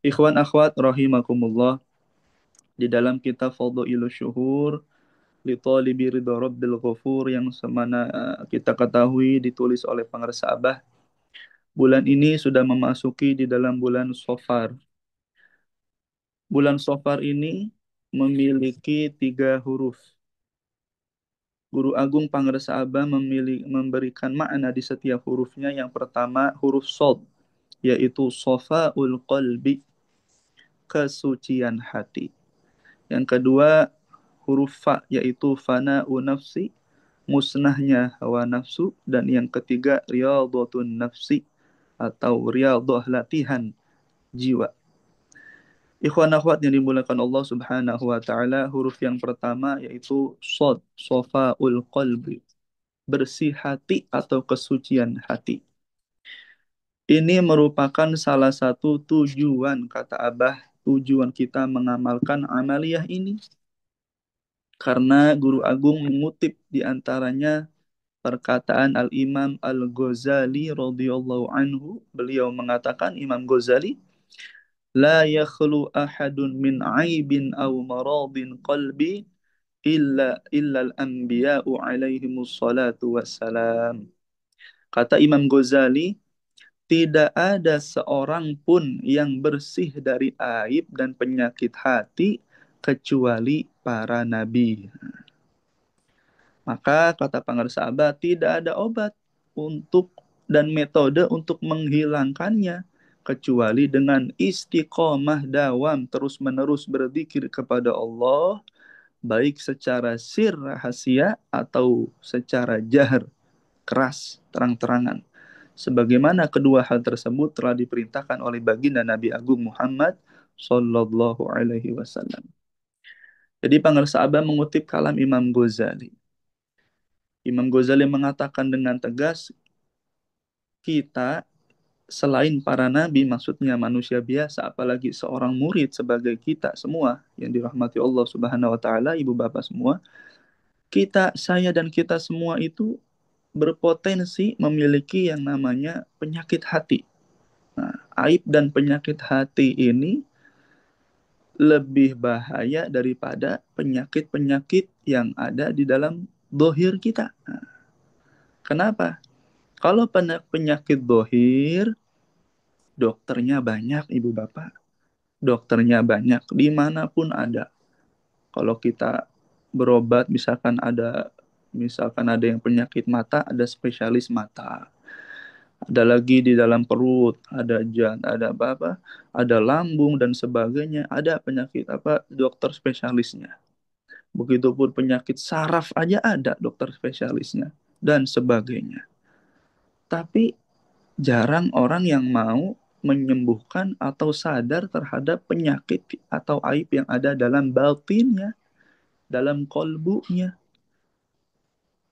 Ikhwan akhwat rahimakumullah, di dalam kitab Fadhailus Syuhur li Talibi Ridha Rabbil Ghafur yang semana kita ketahui ditulis oleh pengarang Abah, bulan ini sudah memasuki di dalam bulan Safar. Bulan Safar ini memiliki 3 huruf. Guru Agung Pangarsa Abah memberikan makna di setiap hurufnya. Yang pertama huruf Shad, yaitu Shafaul Qalbi, kesucian hati. Yang kedua huruf Fa, yaitu Fana'u Nafsi, musnahnya hawa nafsu. Dan yang ketiga Riyadhatun Nafsi, atau riyadhah, latihan jiwa. Ikhwan akhwat yang dimulakan Allah Subhanahu wa taala, huruf yang pertama yaitu Shad, Shafaul Qalbi, bersih hati atau kesucian hati. Ini merupakan salah satu tujuan, kata Abah, tujuan kita mengamalkan amaliyah ini. Karena Guru Agung mengutip di antaranya perkataan Al-Imam Al-Ghazali radhiyallahu anhu. Beliau mengatakan, Imam Ghazali, la yakhlu ahadun min aibin aw maradin qalbi illa al-anbiya'u alaihimus salatu wassalam. Kata Imam Ghazali, tidak ada seorang pun yang bersih dari aib dan penyakit hati kecuali para nabi. Maka kata pengarsa Abad, tidak ada obat untuk dan metode untuk menghilangkannya kecuali dengan istiqomah dawam terus-menerus berzikir kepada Allah, baik secara sir rahasia atau secara jahar keras terang-terangan. Sebagaimana kedua hal tersebut telah diperintahkan oleh baginda Nabi Agung Muhammad Sallallahu Alaihi Wasallam. Jadi pengarsa Abad mengutip kalam Imam Ghazali. Imam Ghazali mengatakan dengan tegas, kita selain para nabi, maksudnya manusia biasa, apalagi seorang murid sebagai kita semua yang dirahmati Allah Subhanahu wa taala, ibu bapak semua, kita, saya dan kita semua itu berpotensi memiliki yang namanya penyakit hati. Nah, aib dan penyakit hati ini lebih bahaya daripada penyakit-penyakit yang ada di dalam dohir kita. Nah, kenapa? Kalau penyakit dohir, dokternya banyak, ibu bapak. Dokternya banyak, dimanapun ada. Kalau kita berobat, misalkan ada yang penyakit mata, ada spesialis mata. Ada lagi di dalam perut, ada apa-apa, ada lambung dan sebagainya, ada penyakit apa, dokter spesialisnya. Begitupun penyakit saraf aja ada dokter spesialisnya dan sebagainya. Tapi jarang orang yang mau menyembuhkan atau sadar terhadap penyakit atau aib yang ada dalam batinnya, dalam kolbunya.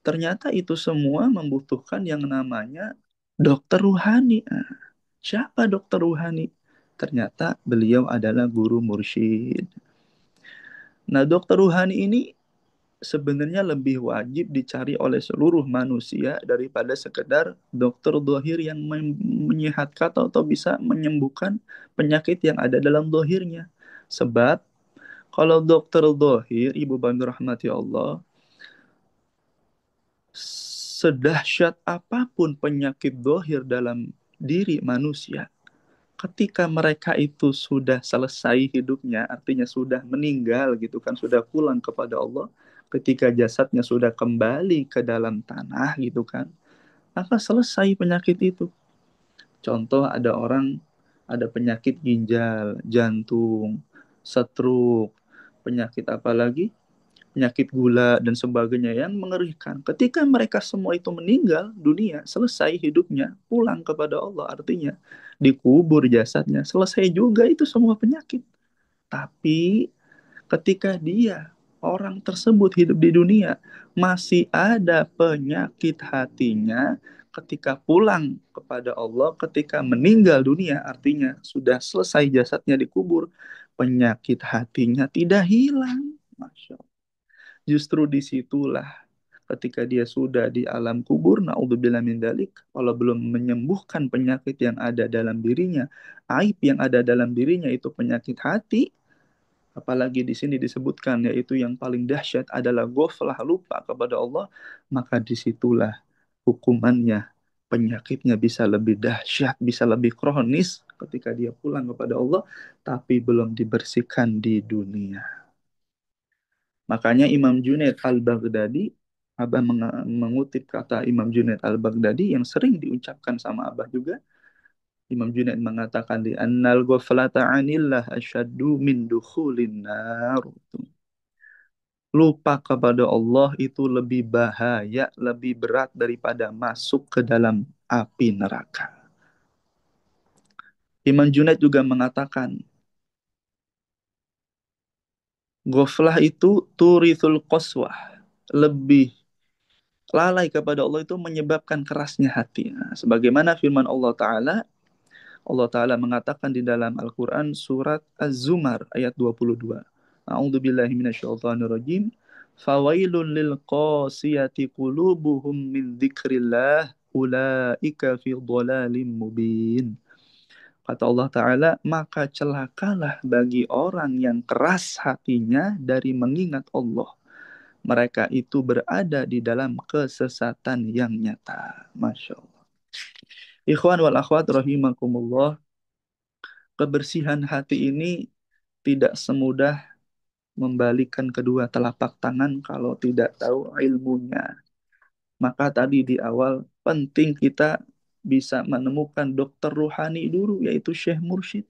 Ternyata itu semua membutuhkan yang namanya dokter ruhani. Nah, siapa dokter ruhani? Ternyata beliau adalah guru mursyid. Nah, dokter ruhani ini sebenarnya lebih wajib dicari oleh seluruh manusia daripada sekedar dokter dohir yang menyehatkan atau bisa menyembuhkan penyakit yang ada dalam dohirnya. Sebab kalau dokter dohir, ibu bantu rahmati Allah, sedahsyat apapun penyakit dohir dalam diri manusia, ketika mereka itu sudah selesai hidupnya, artinya sudah meninggal gitu kan, sudah pulang kepada Allah, ketika jasadnya sudah kembali ke dalam tanah gitu kan, maka selesai penyakit itu. Contoh, ada orang ada penyakit ginjal, jantung, stroke, penyakit apa lagi? Penyakit gula dan sebagainya yang mengerikan. Ketika mereka semua itu meninggal dunia, selesai hidupnya, pulang kepada Allah, artinya dikubur jasadnya, selesai juga itu semua penyakit. Tapi ketika dia, orang tersebut hidup di dunia, masih ada penyakit hatinya, ketika pulang kepada Allah, ketika meninggal dunia, artinya sudah selesai jasadnya dikubur, penyakit hatinya tidak hilang. Masya Allah. Justru disitulah ketika dia sudah di alam kubur, naudzubillah min dzalik, kalau belum menyembuhkan penyakit yang ada dalam dirinya, aib yang ada dalam dirinya itu penyakit hati, apalagi di sini disebutkan yaitu yang paling dahsyat adalah ghaflah, lupa kepada Allah, maka disitulah hukumannya, penyakitnya bisa lebih dahsyat, bisa lebih kronis ketika dia pulang kepada Allah, tapi belum dibersihkan di dunia. Makanya Imam Junaid al-Baghdadi, Abah mengutip kata Imam Junaid al-Baghdadi yang sering diucapkan sama Abah juga. Imam Junaid mengatakan di annal ghaflata anillah asyaddu min dukhulin nar. Lupa kepada Allah itu lebih bahaya, lebih berat daripada masuk ke dalam api neraka. Imam Junaid juga mengatakan, ghaflah itu turithul qaswah, lebih lalai kepada Allah itu menyebabkan kerasnya hati. Nah, sebagaimana firman Allah Ta'ala, Allah Ta'ala mengatakan di dalam Al-Quran surat Az-Zumar ayat 22. A'udzu billahi minasyaitonir rajim. Fawailun lil qasiyati qulubuhum min dzikrillah ulaika fi dhalalim mubin. Kata Allah Ta'ala, maka celakalah bagi orang yang keras hatinya dari mengingat Allah. Mereka itu berada di dalam kesesatan yang nyata. Masya Allah. Ikhwan wal akhwat rahimakumullah, kebersihan hati ini tidak semudah membalikan kedua telapak tangan kalau tidak tahu ilmunya. Maka tadi di awal penting kita bisa menemukan dokter ruhani dulu yaitu Syekh Mursyid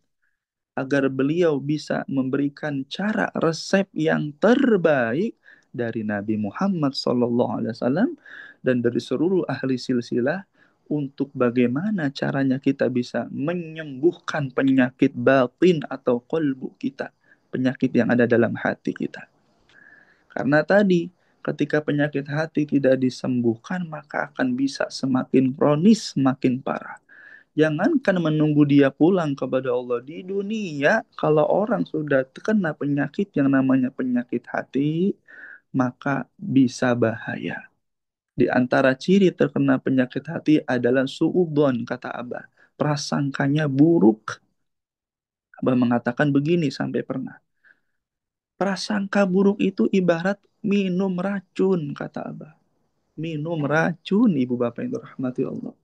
agar beliau bisa memberikan cara resep yang terbaik dari Nabi Muhammad SAW dan dari seluruh ahli silsilah untuk bagaimana caranya kita bisa menyembuhkan penyakit batin atau kolbu kita, penyakit yang ada dalam hati kita. Karena tadi ketika penyakit hati tidak disembuhkan maka akan bisa semakin kronis, semakin parah. Jangankan menunggu dia pulang kepada Allah di dunia, kalau orang sudah terkena penyakit yang namanya penyakit hati, maka bisa bahaya. Di antara ciri terkena penyakit hati adalah suudzon, kata Abah. Prasangkanya buruk. Abah mengatakan begini sampai pernah. Prasangka buruk itu ibarat minum racun, kata Abah. Minum racun, ibu bapak yang dirahmati Allah.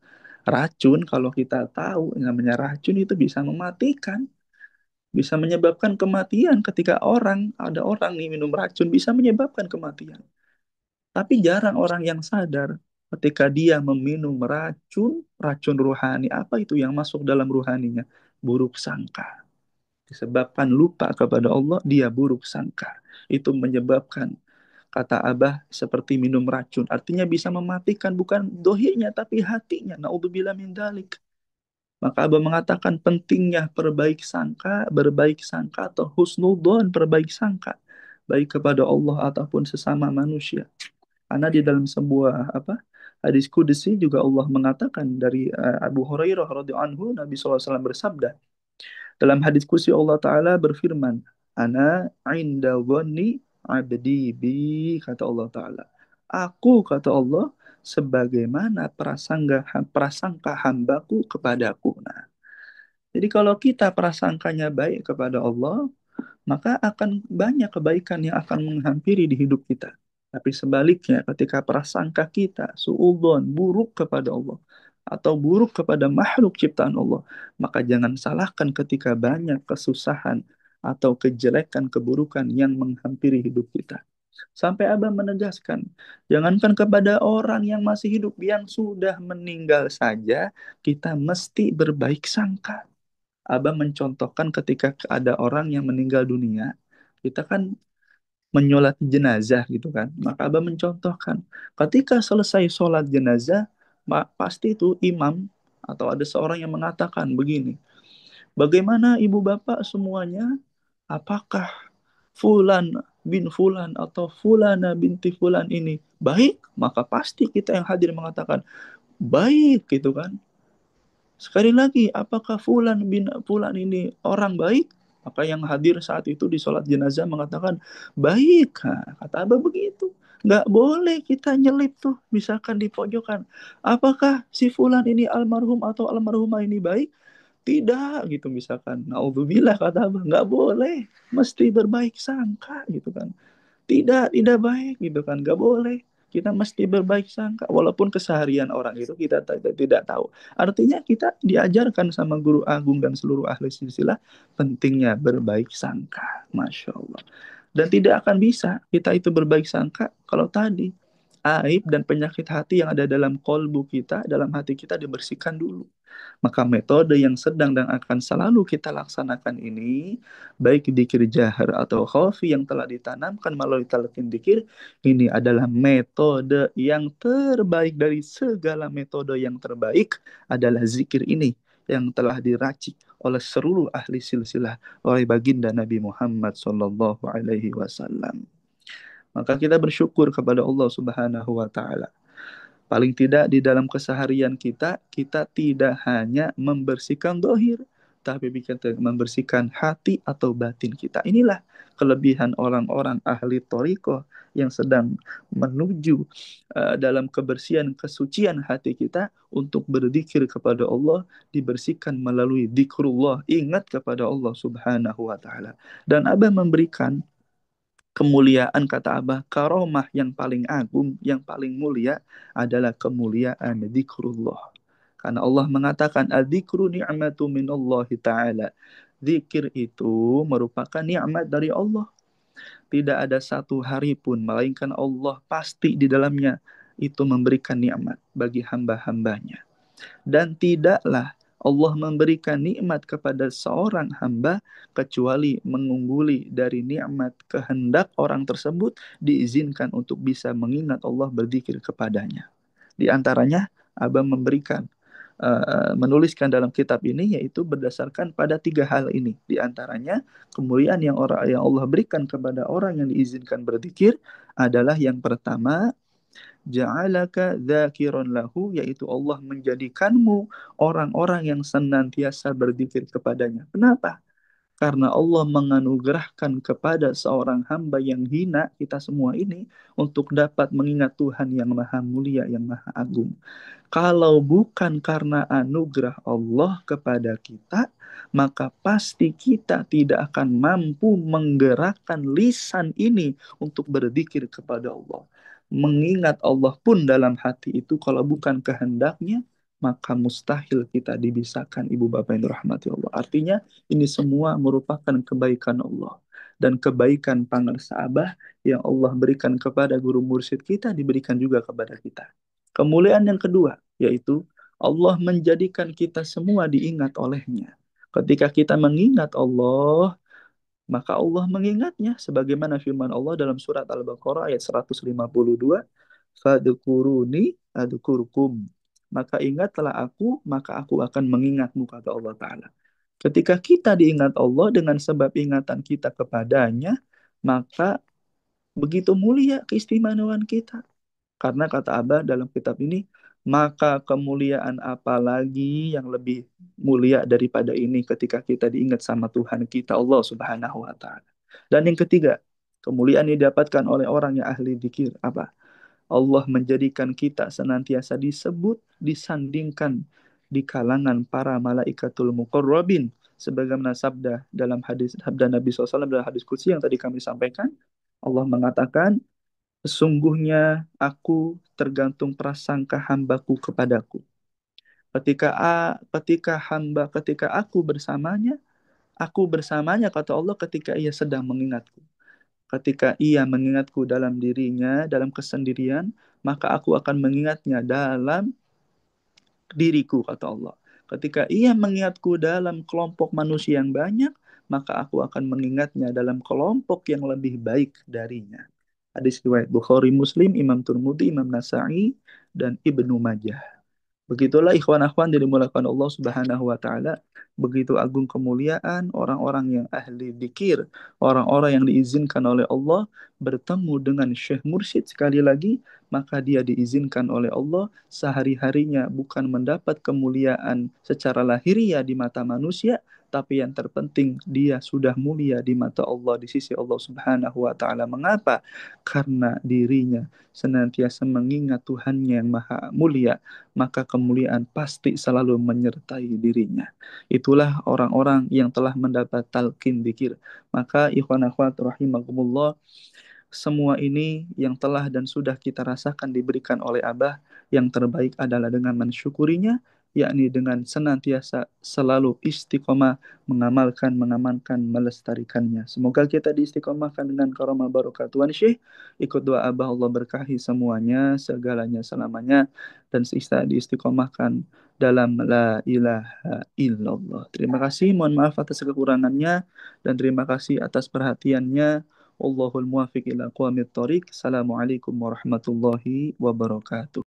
Racun kalau kita tahu namanya racun itu bisa mematikan, bisa menyebabkan kematian ketika ada orang nih minum racun bisa menyebabkan kematian. Tapi jarang orang yang sadar ketika dia meminum racun, racun ruhani. Apa itu yang masuk dalam ruhaninya? Buruk sangka. Disebabkan lupa kepada Allah, dia buruk sangka. Itu menyebabkan, kata Abah, seperti minum racun. Artinya bisa mematikan bukan dohirnya, tapi hatinya. Naudzubillah min dalik. Maka Abah mengatakan pentingnya berbaik sangka atau husnudon, berbaik sangka. Baik kepada Allah ataupun sesama manusia. Karena di dalam sebuah hadis qudsi juga Allah mengatakan dari Abu Hurairah radhiyallahu anhu, Nabi SAW bersabda, dalam hadis qudsi Allah Ta'ala berfirman, Ana inda dhanni abdi bi, kata Allah Ta'ala. Aku, kata Allah, sebagaimana prasangka hambaku kepadaku. Nah, jadi kalau kita prasangkanya baik kepada Allah, maka akan banyak kebaikan yang akan menghampiri di hidup kita. Tapi sebaliknya, ketika prasangka kita suudzon, buruk kepada Allah, atau buruk kepada makhluk ciptaan Allah, maka jangan salahkan ketika banyak kesusahan atau kejelekan, keburukan yang menghampiri hidup kita. Sampai Abah menegaskan, jangankan kepada orang yang masih hidup, yang sudah meninggal saja, kita mesti berbaik sangka. Abah mencontohkan ketika ada orang yang meninggal dunia, kita kan menyolati jenazah gitu kan. Maka Abah mencontohkan, ketika selesai sholat jenazah, pasti itu imam atau ada seorang yang mengatakan begini, bagaimana ibu bapak semuanya? Apakah Fulan bin Fulan atau Fulana binti Fulan ini baik? Maka pasti kita yang hadir mengatakan baik gitu kan. Sekali lagi, apakah Fulan bin Fulan ini orang baik? Maka yang hadir saat itu di sholat jenazah mengatakan, baik. Nah, kata Abah begitu. Nggak boleh kita nyelip tuh, misalkan di pojokan. Apakah si fulan ini almarhum atau almarhumah ini baik? Tidak gitu misalkan. Naudzubillah kata Abah, nggak boleh. Mesti berbaik sangka gitu kan. Tidak baik gitu kan, nggak boleh. Kita mesti berbaik sangka walaupun keseharian orang itu kita tidak tahu. Artinya kita diajarkan sama guru agung dan seluruh ahli silsilah pentingnya berbaik sangka. Masya Allah. Dan tidak akan bisa kita itu berbaik sangka kalau tadi aib dan penyakit hati yang ada dalam kolbu kita, dalam hati kita dibersihkan dulu. Maka metode yang sedang dan akan selalu kita laksanakan ini, baik dikir jahar atau khafi yang telah ditanamkan melalui talqin dikir, ini adalah metode yang terbaik dari segala metode yang terbaik adalah zikir ini yang telah diracik oleh seluruh ahli silsilah oleh baginda Nabi Muhammad sallallahu alaihi wasallam. Maka kita bersyukur kepada Allah Subhanahu wa taala. Paling tidak di dalam keseharian kita, kita tidak hanya membersihkan dohir, tapi kita membersihkan hati atau batin kita. Inilah kelebihan orang-orang ahli toriko yang sedang menuju dalam kebersihan, kesucian hati kita untuk berzikir kepada Allah, dibersihkan melalui zikrullah, ingat kepada Allah Subhanahu wa Ta'ala. Dan Abah memberikan kemuliaan kata Abah, karomah yang paling agung, yang paling mulia adalah kemuliaan zikrullah. Karena Allah mengatakan adzikru ni'matu minallahi ta'ala. Zikir itu merupakan nikmat dari Allah. Tidak ada satu hari pun melainkan Allah pasti di dalamnya itu memberikan nikmat bagi hamba-hambanya. Dan tidaklah Allah memberikan nikmat kepada seorang hamba kecuali mengungguli dari nikmat kehendak orang tersebut diizinkan untuk bisa mengingat Allah berzikir kepadanya. Di antaranya Abah memberikan menuliskan dalam kitab ini yaitu berdasarkan pada tiga hal ini. Di antaranya kemuliaan yang Allah berikan kepada orang yang diizinkan berzikir adalah yang pertama ja'alaka dzakiran lahu, yaitu Allah menjadikanmu orang-orang yang senantiasa berzikir kepadanya. Kenapa? Karena Allah menganugerahkan kepada seorang hamba yang hina kita semua ini untuk dapat mengingat Tuhan yang maha mulia, yang maha agung. Kalau bukan karena anugerah Allah kepada kita, maka pasti kita tidak akan mampu menggerakkan lisan ini untuk berzikir kepada Allah. Mengingat Allah pun dalam hati itu kalau bukan kehendaknya, maka mustahil kita dibisakan ibu bapak yang dirahmati Allah. Artinya ini semua merupakan kebaikan Allah. Dan kebaikan pangersaabah yang Allah berikan kepada guru mursyid kita diberikan juga kepada kita. Kemuliaan yang kedua, yaitu Allah menjadikan kita semua diingat olehnya. Ketika kita mengingat Allah, maka Allah mengingatnya. Sebagaimana firman Allah dalam surat Al-Baqarah ayat 152, Fadkuruni adkurkum. Maka ingatlah aku, maka aku akan mengingatmu, kata Allah Ta'ala. Ketika kita diingat Allah dengan sebab ingatan kita kepadanya, maka begitu mulia keistimewaan kita. Karena kata Abah dalam kitab ini, maka kemuliaan apa lagi yang lebih mulia daripada ini ketika kita diingat sama Tuhan kita Allah Subhanahu wa taala. Dan yang ketiga, kemuliaan yang didapatkan oleh orang yang ahli zikir apa? Allah menjadikan kita senantiasa disebut, disandingkan di kalangan para malaikatul muqarrabin sebagaimana sabda dalam hadis sabda Nabi SAW dalam hadis qudsi yang tadi kami sampaikan. Allah mengatakan, sesungguhnya aku tergantung prasangka hambaku kepadaku. Ketika aku bersamanya kata Allah ketika ia sedang mengingatku. Ketika ia mengingatku dalam dirinya, dalam kesendirian, maka aku akan mengingatnya dalam diriku, kata Allah. Ketika ia mengingatku dalam kelompok manusia yang banyak, maka aku akan mengingatnya dalam kelompok yang lebih baik darinya. Hadis riwayat Bukhari, Muslim, Imam Turmudi, Imam Nasa'i, dan Ibnu Majah. Begitulah ikhwan akhwan dimulakan Allah Subhanahu wa taala. Begitu agung kemuliaan orang-orang yang ahli dzikir, orang-orang yang diizinkan oleh Allah bertemu dengan Syekh Mursyid sekali lagi, maka dia diizinkan oleh Allah sehari-harinya bukan mendapat kemuliaan secara lahiriah di mata manusia, tapi yang terpenting dia sudah mulia di mata Allah, di sisi Allah Subhanahu wa taala. Mengapa? Karena dirinya senantiasa mengingat Tuhannya yang maha mulia, maka kemuliaan pasti selalu menyertai dirinya. Itulah orang-orang yang telah mendapat talqin dzikir. Maka ikhwan akhwat rahimakumullah, semua ini yang telah dan sudah kita rasakan diberikan oleh Abah, yang terbaik adalah dengan mensyukurinya, yakni dengan senantiasa selalu istiqomah mengamalkan, mengamankan, melestarikannya. Semoga kita diistiqomahkan dengan karamah barokah Tuhan Syekh. Ikut doa Abah, Allah berkahi semuanya, segalanya, selamanya, dan diistiqomahkan dalam la ilaha illallah. Terima kasih, mohon maaf atas kekurangannya, dan terima kasih atas perhatiannya. Wallahul muwaffiq ila aqwamit thoriq. Assalamualaikum warahmatullahi wabarakatuh.